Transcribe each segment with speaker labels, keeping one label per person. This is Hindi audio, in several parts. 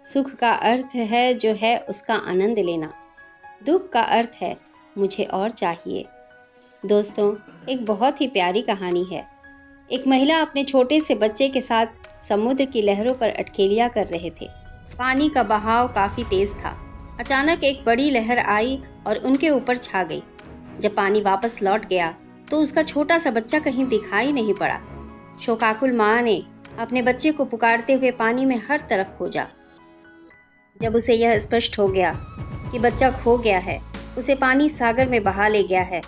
Speaker 1: सुख का अर्थ है जो है उसका आनंद लेना, दुख का अर्थ है मुझे और चाहिए। दोस्तों, एक बहुत ही प्यारी कहानी है। एक महिला अपने छोटे से बच्चे के साथ समुद्र की लहरों पर अटखेलियाँ कर रहे थे। पानी का बहाव काफ़ी तेज़ था। अचानक एक बड़ी लहर आई और उनके ऊपर छा गई। जब पानी वापस लौट गया तो उसका छोटा सा बच्चा कहीं दिखाई नहीं पड़ा। शोकाकुल माँ ने अपने बच्चे को पुकारते हुए पानी में हर तरफ खोजा। जब उसे यह स्पष्ट हो गया कि बच्चा खो गया है, उसे पानी सागर में बहा ले गया है,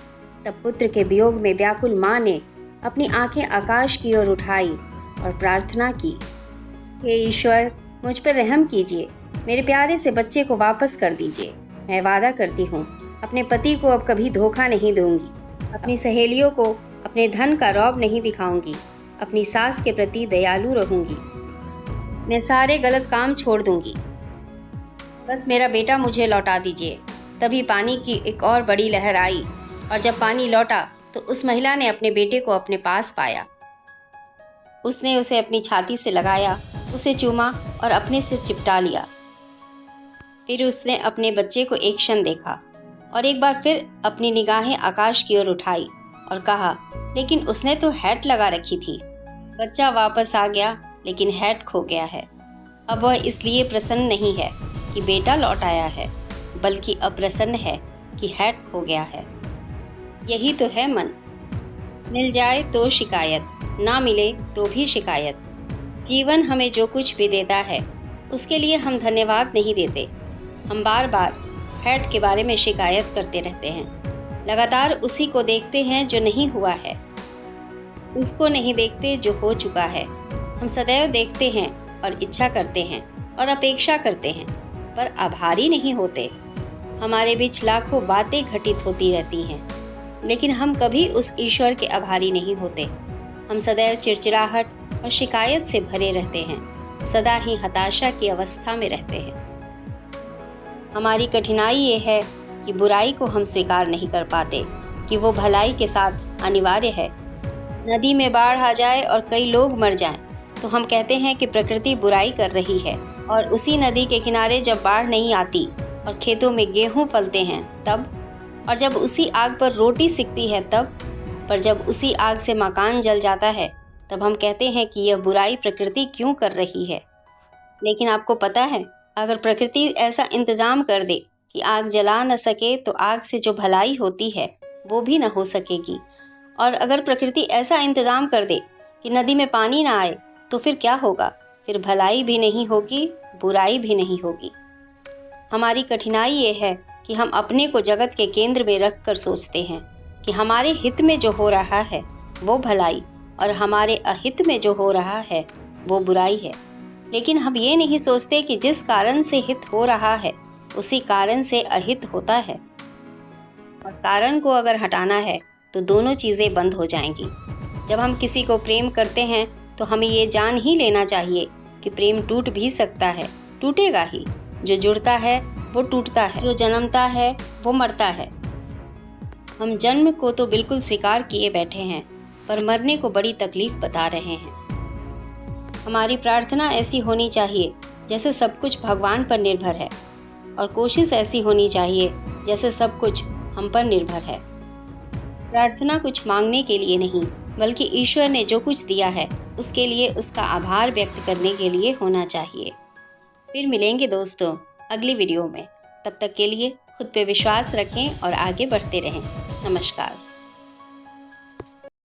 Speaker 1: तब पुत्र के वियोग में व्याकुल माँ ने अपनी आंखें आकाश की ओर उठाई और प्रार्थना की, हे ईश्वर, मुझ पर रहम कीजिए, मेरे प्यारे से बच्चे को वापस कर दीजिए। मैं वादा करती हूँ अपने पति को अब कभी धोखा नहीं दूंगी, अपनी सहेलियों को अपने धन का रौब नहीं दिखाऊंगी, अपनी सास के प्रति दयालु रहूंगी, मैं सारे गलत काम छोड़ दूंगी, बस मेरा बेटा मुझे लौटा दीजिए। तभी पानी की एक और बड़ी लहर आई और जब पानी लौटा तो उस महिला ने अपने बेटे को अपने पास पाया। उसने उसे अपनी छाती से लगाया, उसे चूमा और अपने से चिपटा लिया। फिर उसने अपने बच्चे को एक क्षण देखा और एक बार फिर अपनी निगाहें आकाश की ओर उठाई और कहा, लेकिन उसने तो हैट लगा रखी थी। बच्चा वापस आ गया, लेकिन हैट खो गया है। अब वह इसलिए प्रसन्न नहीं है कि बेटा लौट आया है, बल्कि अप्रसन्न है कि हैट खो गया है। यही तो है मन। मिल जाए तो शिकायत, ना मिले तो भी शिकायत। जीवन हमें जो कुछ भी देता है उसके लिए हम धन्यवाद नहीं देते। हम बार बार हैट के बारे में शिकायत करते रहते हैं। लगातार उसी को देखते हैं जो नहीं हुआ है, उसको नहीं देखते जो हो चुका है। हम सदैव देखते हैं और इच्छा करते हैं और अपेक्षा करते हैं, पर आभारी नहीं होते। हमारे बीच लाखों बातें घटित होती रहती हैं, लेकिन हम कभी उस ईश्वर के आभारी नहीं होते। हम सदैव चिड़चिड़ाहट और शिकायत से भरे रहते हैं, सदा ही हताशा की अवस्था में रहते हैं। हमारी कठिनाई ये है कि बुराई को हम स्वीकार नहीं कर पाते कि वो भलाई के साथ अनिवार्य है। नदी में बाढ़ आ जाए और कई लोग मर जाएं, तो हम कहते हैं कि प्रकृति बुराई कर रही है। और उसी नदी के किनारे जब बाढ़ नहीं आती और खेतों में गेहूँ फलते हैं तब, और जब उसी आग पर रोटी सिकती है तब, पर जब उसी आग से मकान जल जाता है तब हम कहते हैं कि यह बुराई प्रकृति क्यों कर रही है। लेकिन आपको पता है, अगर प्रकृति ऐसा इंतज़ाम कर दे कि आग जला न सके तो आग से जो भलाई होती है वो भी न हो सकेगी। और अगर प्रकृति ऐसा इंतज़ाम कर दे कि नदी में पानी ना आए तो फिर क्या होगा? फिर भलाई भी नहीं होगी, बुराई भी नहीं होगी। हमारी कठिनाई ये है कि हम अपने को जगत के केंद्र में रख कर सोचते हैं कि हमारे हित में जो हो रहा है वो भलाई और हमारे अहित में जो हो रहा है वो बुराई है। लेकिन हम ये नहीं सोचते कि जिस कारण से हित हो रहा है उसी कारण से अहित होता है, और कारण को अगर हटाना है तो दोनों चीज़ें बंद हो जाएंगी। जब हम किसी को प्रेम करते हैं तो हमें ये जान ही लेना चाहिए कि प्रेम टूट भी सकता है, टूटेगा ही। जो जुड़ता है वो टूटता है, जो जन्मता है वो मरता है। हम जन्म को तो बिल्कुल स्वीकार किए बैठे हैं, पर मरने को बड़ी तकलीफ बता रहे हैं। हमारी प्रार्थना ऐसी होनी चाहिए जैसे सब कुछ भगवान पर निर्भर है, और कोशिश ऐसी होनी चाहिए जैसे सब कुछ हम पर निर्भर है। प्रार्थना कुछ मांगने के लिए नहीं, बल्कि ईश्वर ने जो कुछ दिया है उसके लिए उसका आभार व्यक्त करने के लिए होना चाहिए। फिर मिलेंगे दोस्तों अगली वीडियो में। तब तक के लिए खुद पे विश्वास रखें और आगे बढ़ते रहें। नमस्कार।